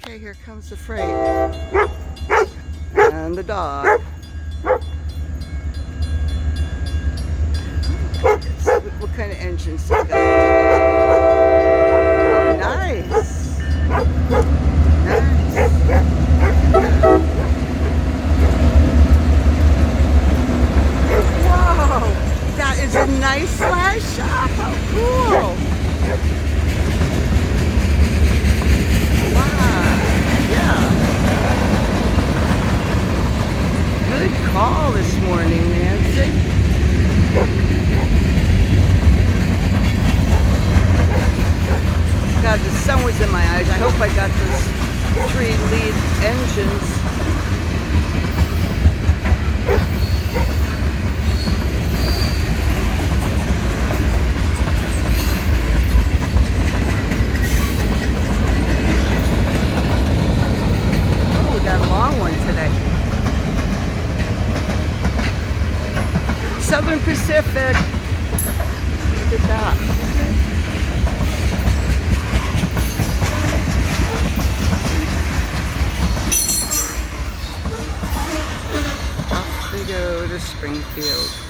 Okay, here comes the freight. And the dog. What kind of engines they got? Oh, nice. Nice. Whoa, that is a nice lashup. How cool. Good call this morning, Nancy. God, the sun was in my eyes. I hope I got those 3 lead engines. Oh, we got a long one today. Southern Pacific. Look at that. Off we go to Springfield.